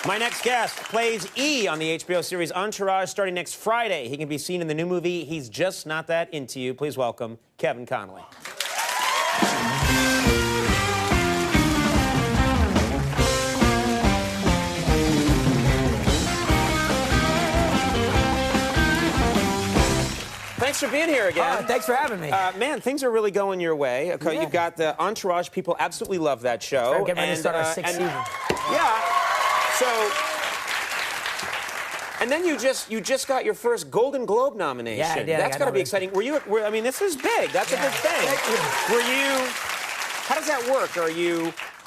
My next guest plays E on the HBO series Entourage starting next Friday. He can be seen in the new movie He's Just Not That Into You. Please welcome Kevin Connolly. Thanks for being here again. Thanks for having me. Man, things are really going your way. Okay, Yeah. You've got the Entourage. People absolutely love that show. We're getting ready to start our sixth season. Yeah. So, and then you just got your first Golden Globe nomination. Yeah, I did. That's got to be exciting. I mean, this is big. That's a good thing. Thank you. How does that work?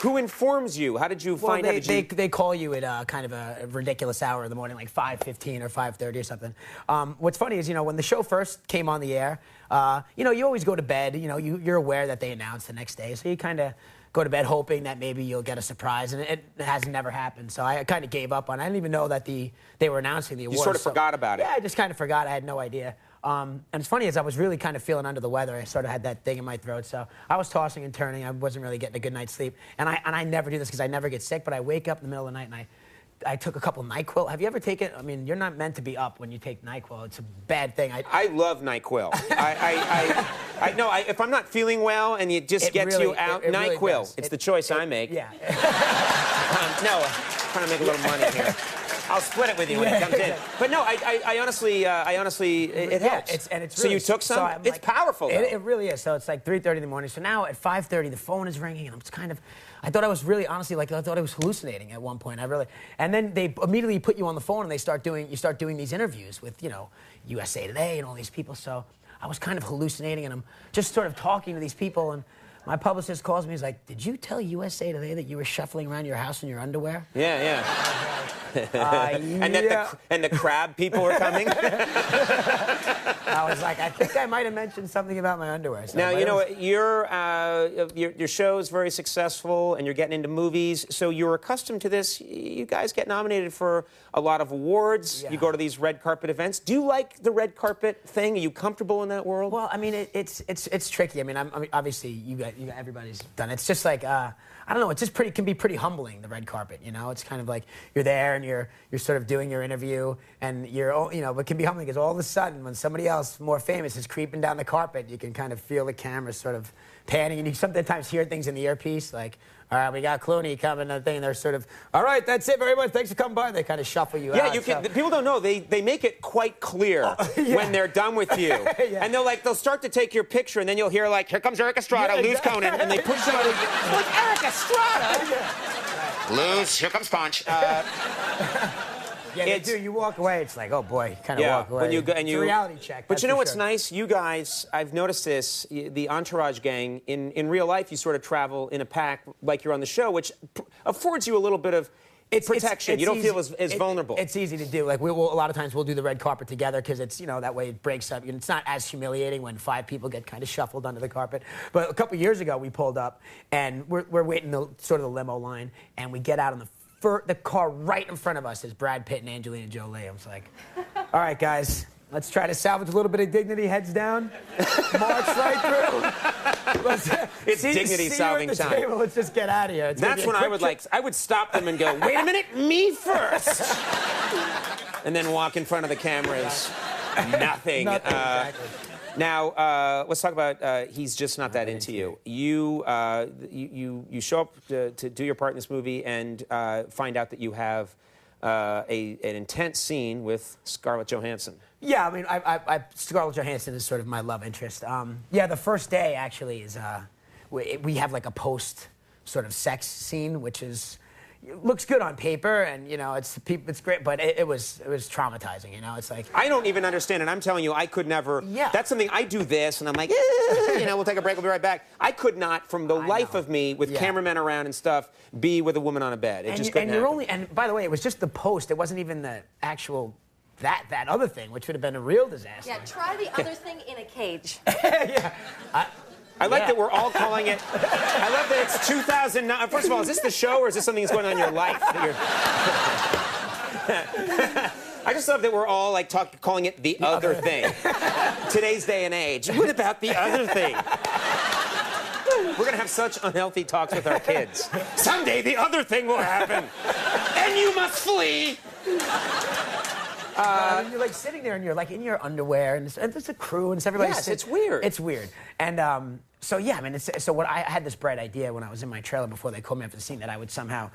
Who informs you? How did you find out? They call you at kind of a ridiculous hour in the morning, like 5:15 or 5:30 or something. What's funny is, when the show first came on the air, you always go to bed. You're aware that they announce the next day, so you kind of go to bed hoping that maybe you'll get a surprise, and it has never happened. So I kind of gave up on it. I didn't even know that they were announcing the awards. You sort of forgot about it. Yeah, I just kind of forgot. I had no idea. And it's funny, as I was really kind of feeling under the weather, I sort of had that thing in my throat, so I was tossing and turning. I wasn't really getting a good night's sleep. And I never do this because I never get sick, but I wake up in the middle of the night and I took a couple NyQuil. Have you ever taken? I mean, you're not meant to be up when you take NyQuil. It's a bad thing. I love NyQuil. If I'm not feeling well and it just gets you out, it NyQuil. really does. It's the choice I make. Yeah. No, I'm trying to make a little money here. I'll split it with you when it comes in. But no, I honestly, it helps. It's so you took some? So it's powerful, though. It really is. So it's like 3:30 in the morning. So now at 5:30, the phone is ringing, and I thought I was really, honestly, I thought I was hallucinating at one point. And then they immediately put you on the phone, and you start doing these interviews with, USA Today and all these people. So I was kind of hallucinating, and I'm just sort of talking to these people, and my publicist calls me. He's like, "Did you tell USA Today that you were shuffling around your house in your underwear?" Yeah. And yeah. that the crab people were coming. I was like, I think I might have mentioned something about my underwear. So now, your show is very successful, and you're getting into movies, so you're accustomed to this. You guys get nominated for a lot of awards. Yeah. You go to these red carpet events. Do you like the red carpet thing? Are you comfortable in that world? Well, I mean, it's tricky. I mean, obviously, everybody's done it. It's just like, I don't know, it just can be pretty humbling, the red carpet, It's kind of like you're there and you're sort of doing your interview, and it can be humbling because all of a sudden when somebody else more famous is creeping down the carpet, you can kind of feel the camera sort of panning, and you sometimes hear things in the earpiece like, all right, we got Clooney coming, and they're sort of, all right, that's it very much, thanks for coming by. They kind of shuffle you out. Yeah, people don't know, they make it quite clear when they're done with you. Yeah. And they'll start to take your picture, and then you'll hear like, here comes Eric Estrada, lose Conan, and they put somebody, like Eric Estrada. Lose, here comes Punch. Yeah, they do. You walk away, it's like, oh boy, you kind of walk away. When you go, and it's a reality check. But you know what's nice? You guys, I've noticed this, the Entourage gang, in real life, you sort of travel in a pack like you're on the show, which affords you a little bit of protection. You don't feel as vulnerable. It's easy to do. Like, a lot of times we'll do the red carpet together because it's, that way it breaks up. It's not as humiliating when 5 people get kind of shuffled under the carpet. But a couple years ago, we pulled up, and we're waiting sort of the limo line, and we get out on the car right in front of us is Brad Pitt and Angelina Jolie. I was like, all right, guys, let's try to salvage a little bit of dignity. Heads down, march right through. It's dignity-salving time. Table. Let's just get out of here. That's when I would stop them and go, wait a minute, me first. And then walk in front of the cameras. Nothing. Exactly. Now, let's talk about He's Just Not That Into You. You show up to do your part in this movie and find out that you have an intense scene with Scarlett Johansson. Yeah, I mean, Scarlett Johansson is sort of my love interest. Yeah, the first day actually is we have like a post sort of sex scene, which looks good on paper, and it's great, but it was traumatizing. It's like, I don't even understand it. I'm telling you, I could never. Yeah. That's something I do this, and I'm like, we'll take a break. We'll be right back. I could not, from the life of me, with cameramen around and stuff, be with a woman on a bed. It just couldn't happen. And by the way, it was just the post. It wasn't even the actual. That other thing, which would have been a real disaster. Yeah, try the other thing in a cage. Yeah. I like that we're all calling it. I love that it's 2009. First of all, is this the show, or is this something that's going on in your life? I just love that we're all like calling it the other thing. Today's day and age. What about the other thing? We're going to have such unhealthy talks with our kids. Someday the other thing will happen, and you must flee. You're like sitting there and you're like in your underwear and there's a crew and everybody's Yes, it's weird. It's weird. And so yeah, I mean, so what I had this bright idea when I was in my trailer before they called me up for the scene that I would somehow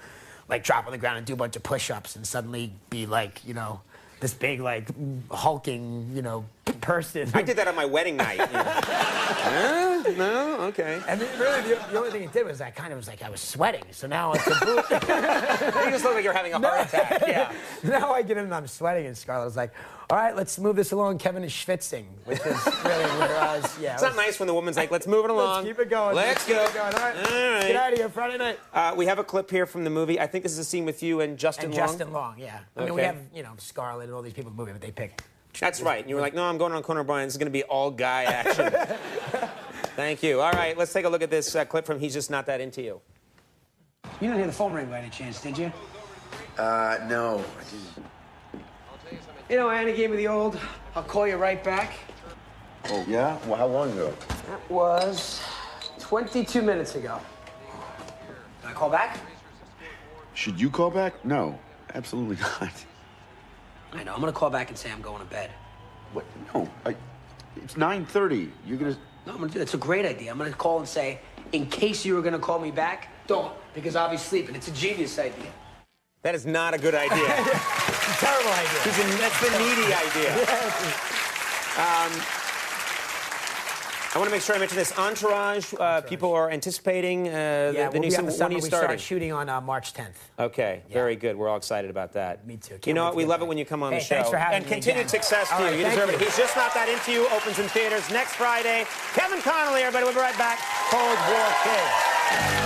like drop on the ground and do a bunch of push-ups and suddenly be like, you know, this big like hulking, you know, person. I did that on my wedding night. You know. No, okay. And really, the only thing it did was I kind of was like I was sweating. So now it's a boot. You just look like you're having a heart attack. Yeah. Now I get in and I'm sweating, and Scarlett was like, "All right, let's move this along." Kevin is schwitzing, which is really where I was. Yeah. It's not nice when the woman's like, "Let's move it along. Let's keep it going. Let's go." Keep it going. All right. All right. Get out of here, Friday night. We have a clip here from the movie. I think this is a scene with you and Justin Long. Justin Long, yeah. I mean, we have, you know, Scarlett and all these people in the movie, but they pick. That's right. And you were like, "No, I'm going on Conan O'Brien. This is going to be all guy action." Thank you. All right, let's take a look at this clip from He's Just Not That Into You. You didn't hear the phone ring by any chance, did you? No, I didn't. You know, Annie gave me the old, "I'll call you right back." Oh, yeah? Well, how long ago? That was 22 minutes ago. Can I call back? Should you call back? No, absolutely not. I know, I'm gonna call back and say I'm going to bed. What? No, it's 9:30. You're gonna... No, I'm gonna do that. It's a great idea. I'm gonna call and say, in case you were gonna call me back, don't, because I'll be sleeping. It's a genius idea. That is not a good idea. Terrible idea. That's the needy idea. I want to make sure I mention this. Entourage, people are anticipating the new season. When are you We starting? start shooting on March 10th. Okay, very good. We're all excited about that. Me too. Can't You know wait what? to We get love back. it when you come on the Hey, show. thanks for having and me continued again. success to All you. right, You thank deserve you. it. He's Just Not That Into You opens in theaters next Friday. Kevin Connolly, everybody. We'll be right back. Cold War Kid.